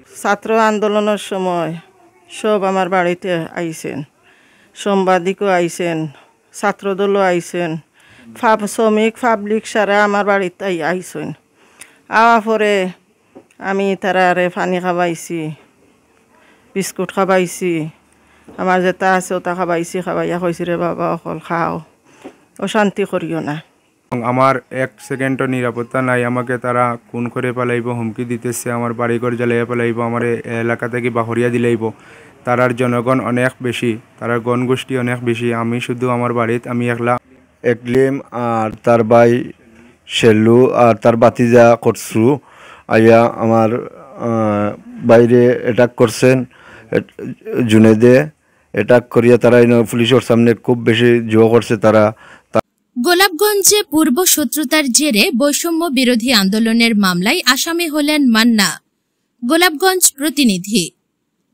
ছাত্র আন্দোলনের সময় সব আমার বাড়িতে আইছেন, সাংবাদিকও আইছেন, ছাত্রদলও আইছেন, শ্রমিক পাবলিক সারা আমার বাড়িতে আইছেন। আওয়া পরে আমি তারারে পানি খাবাইছি, বিস্কুট খাবাইছি, আমার যেটা আছে ওটা খাবাইছি। খাবাইয়া কইছি রে বাবা অকল খাও, অশান্তি করিও না। আমার 1 সেকেন্ডও নিরাপত্তা নাই, আমাকে তারা খুন করে পালাইব, হুমকি দিতেছে, আমার বাড়িঘর জ্বালাইয়া পালাইব, আমার এলাকা থেকে বাহরিয়া দিলাইব। তারার জনগণ অনেক বেশি, তারার গণগোষ্ঠী অনেক বেশি। আমি শুধু আমার বাড়িতে আমি একলা। একলিম আর তার ভাই শেল্লু আর তার বাতিজা করছু আইয়া আমার বাইরে অ্যাটাক করছেন। জুনেদে অ্যাটাক করিয়া তারা পুলিশের সামনে খুব বেশি জোর করছে। তারা গোলাপগঞ্জে পূর্ব শত্রুতার জেরে বৈষম্য বিরোধী আন্দোলনের মামলায় আসামি হলেন মান্না। গোলাপগঞ্জ প্রতিনিধি।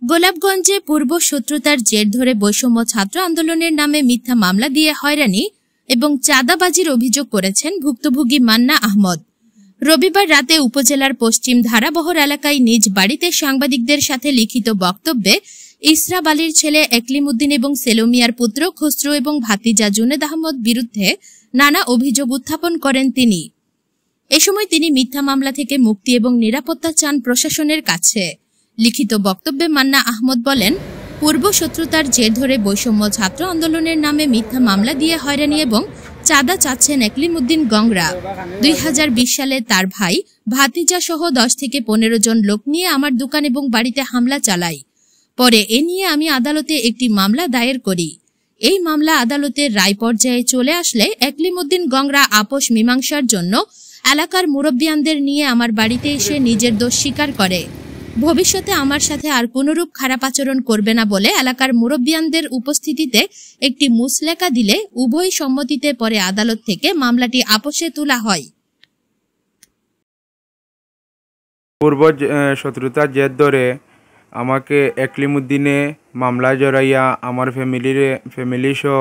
গোলাপগঞ্জে পূর্ব শত্রুতার জের ধরে বৈষম্য ছাত্র আন্দোলনের নামে মিথ্যা মামলা দিয়ে হয়রানি এবং চাঁদাবাজির অভিযোগ করেছেন ভুক্তভোগী মান্না আহমদ। রবিবার রাতে উপজেলার পশ্চিম ধারাবহর এলাকায় নিজ বাড়িতে সাংবাদিকদের সাথে লিখিত বক্তব্যে ইসরাব আলীর ছেলে একলিম উদ্দিন এবং সেলোমিয়ার পুত্র খসরু এবং ভাতিজা জুনেদ আহমদ বিরুদ্ধে নানা অভিযোগ উত্থাপন করেন তিনি। এ সময় তিনি মিথ্যা মামলা থেকে মুক্তি এবং নিরাপত্তা চান প্রশাসনের কাছে। লিখিত বক্তব্যে মান্না আহমদ বলেন, পূর্ব শত্রুতার জের ধরে বৈষম্য ছাত্র আন্দোলনের নামে মিথ্যা মামলা দিয়ে হয়রানি এবং চাঁদা চাচ্ছেন একলিম উদ্দিন গংরা। 2020 সালে তার ভাই ভাতিজা সহ 10 থেকে 15 জন লোক নিয়ে আমার দোকান এবং বাড়িতে হামলা চালায়। পরে এ নিয়ে আমি আদালতে একটি মামলা দায়ের করি। এই মামলা আদালতের রায় পর্যায়ে চলে আসলে একলিম উদ্দিন গংরা আপোষ মীমাংসার জন্য এলাকার মুরব্বিয়ানদের নিয়ে আমার বাড়িতে এসে নিজের দোষ স্বীকার করে ভবিষ্যতে আমার সাথে আর কোনরূপ খারাপ আচরণ করবে না বলে এলাকার মুরব্বিয়ানদের উপস্থিতিতে একটি মুসলেকা দিলে উভয় সম্মতিতে পরে আদালত থেকে মামলাটি আপোষে তোলা হয়। পূর্ব শত্রুতার জের ধরে আমাকে একলিম উদ্দিনে মামলা জড়াইয়া আমার ফ্যামিলি সহ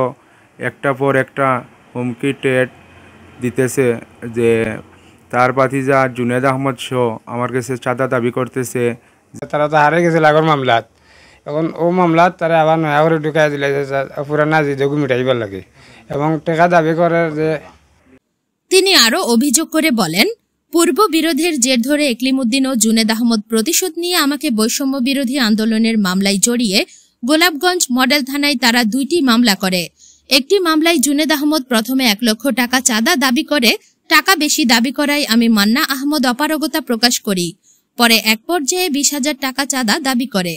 একটা পর একটা হুমকি টেট দিতেছে যে তার ভাতিজা জুনেদ আহমদ সহ আমার কাছে চাঁদা দাবি করতেছে। তারা তো হারে গেছে আগর মামলাত, এখন ও মামলাত তারা আবার নয়া করে ঢুকাই দিলে পুরানা যে যোগ মিটাইবার লাগে এবং টাকা দাবি করে যে। তিনি আরো অভিযোগ করে বলেন, পূর্ব বিরোধের জের ধরে একলিম উদ্দিন ও জুনেদ আহমদ প্রতিশোধ নিয়ে আমাকে বৈষম্য বিরোধী আন্দোলনের মামলায় জড়িয়ে গোলাপগঞ্জ মডেল থানায় তারা 2টি মামলা করে। একটি মামলায় জুনেদ আহমদ প্রথমে 1 লক্ষ টাকা চাঁদা দাবি করে, টাকা বেশি দাবি করায় আমি মান্না আহমদ অপারগতা প্রকাশ করি। পরে এক পর্যায়ে 20,000 টাকা চাঁদা দাবি করে।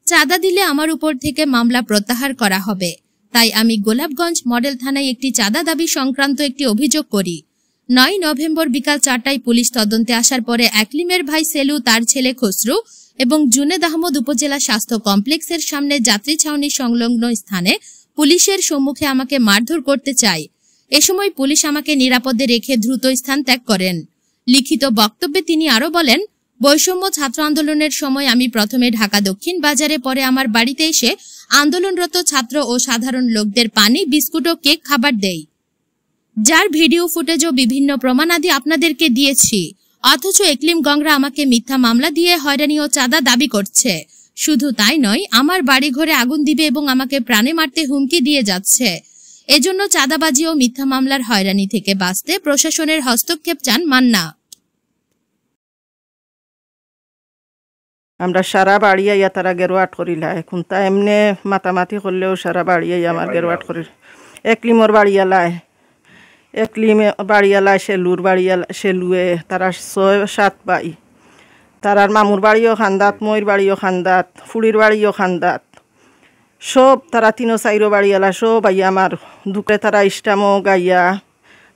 চাঁদা দিলে আমার উপর থেকে মামলা প্রত্যাহার করা হবে, তাই আমি গোলাপগঞ্জ মডেল থানায় একটি চাঁদা দাবি সংক্রান্ত একটি অভিযোগ করি। 9 নভেম্বর বিকাল 4টায় পুলিশ তদন্তে আসার পরে একলিমের ভাই সেলু, তার ছেলে খসরু এবং জুনেদ আহমদ উপজেলা স্বাস্থ্য কমপ্লেক্সের সামনে যাত্রী ছাউনি সংলগ্ন স্থানে পুলিশের সম্মুখে আমাকে মারধর করতে চায়। এ সময় পুলিশ আমাকে নিরাপদে রেখে দ্রুত স্থান ত্যাগ করেন। লিখিত বক্তব্যে তিনি আরো বলেন, বৈষম্য ছাত্র আন্দোলনের সময় আমি প্রথমে ঢাকা দক্ষিণ বাজারে, পরে আমার বাড়িতে এসে আন্দোলনরত ছাত্র ও সাধারণ লোকদের পানি, বিস্কুট ও কেক খাবার দেই, যার ভিডিও ফুটেজ ও বিভিন্ন প্রমাণাদি আপনাদেরকে দিয়েছি। অথচ একলিম গংরা আমাকে মিথ্যা মামলা দিয়ে হয়রানি ও চাঁদা দাবি করছে। শুধু তাই নয়, আমার বাড়ি ঘরে আগুন দিবে এবং আমাকে প্রাণে মারতে হুমকি দিয়ে যাচ্ছে। এজন্য চাঁদাবাজি ও মিথ্যা মামলার হয়রানি থেকে বাঁচতে প্রশাসনের হস্তক্ষেপ চান মান্না। আমরা সারা বাড়ি আইয়া তারা গেরোয়াট করিলা, এখন তা এমনি মাতামাতি করলেও সারা বাড়ি আইয়া আমার গেরোয়াট করি। একলিমর বাড়িয়ালায়, একলিমে বাড়িয়ালায়, শেলুর বাড়িয়ালা, শেলুয়ে তারা 6-7 ভাই। তারার মামুর বাড়িও খান্দাত, ময়ূর বাড়িও খান্দাত, ফুড়ির বাড়িও খান্দাত, সব তারা 3-4 বাড়িয়ালা সব আইয়া আমার দুপুরে তারা ইস্টামো গাইয়া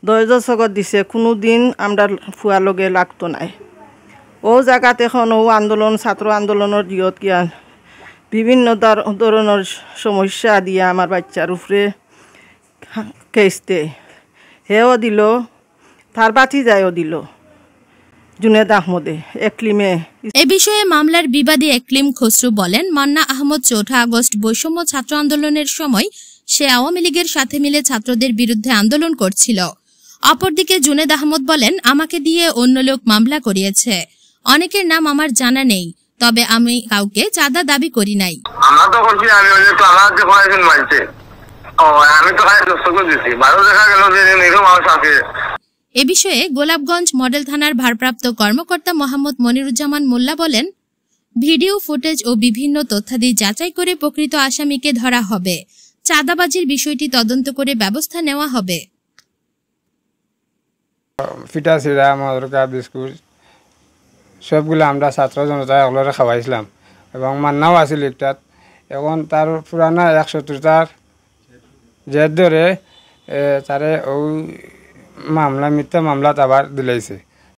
দয়জ সগত দিছে। কোনো দিন আমরা ফুয়া লগে লাগতো নাই। ও জায়গাত এখন ও আন্দোলন, ছাত্র আন্দোলনের দিয়ত গিয়া বিভিন্ন ধরনের সমস্যা দিয়া আমার বাচ্চার উপরে কেসতে হেও দিল, তার ভাতিজাও দিল জুনেদ আহমদে একলিমে। এ বিষয়ে মামলার বিবাদী একলিম খসরু বলেন, মান্না আহমদ 4 আগস্ট বৈষম্য ছাত্র আন্দোলনের সময় সে আওয়ামী লীগের সাথে মিলে ছাত্রদের বিরুদ্ধে আন্দোলন করছিল। অপরদিকে জুনেদ আহমদ বলেন, আমাকে দিয়ে অন্য লোক মামলা করিয়েছে, অনেকের নাম আমার জানা নেই, তবে আমি কাউকে চাঁদা দাবি করি নাই। আমরা তো করছি, আমি তো আমার যে কয়েকজন মানছে, আমি তো খালি দস্তখত দিচ্ছি, ভালো দেখা গেল যে নিরীহ মানুষ আছে। এ বিষয়ে গোলাপগঞ্জ মডেল থানার ভারপ্রাপ্ত কর্মকর্তা মোহাম্মদ মনিরুজ্জামান মোল্লা বলেন, ভিডিও ফুটেজ ও বিভিন্ন তথ্যাদি যাচাই করে প্রকৃত আসামিকে ধরা হবে। চাঁদাবাজির বিষয়টি তদন্ত করে ব্যবস্থা নেওয়া হবে। ফিটা চিরা মদরকা বিস্কুট সবগুলো আমরা ছাত্র জনতা এগুলোরে খাওয়াইছিলাম এবং মান্নাও আছিল একটাত। এখন তার পুরানা 170টার জের ধরে তারে ওই মামলা মিথ্যা মামলাত আবার দিলাইছে।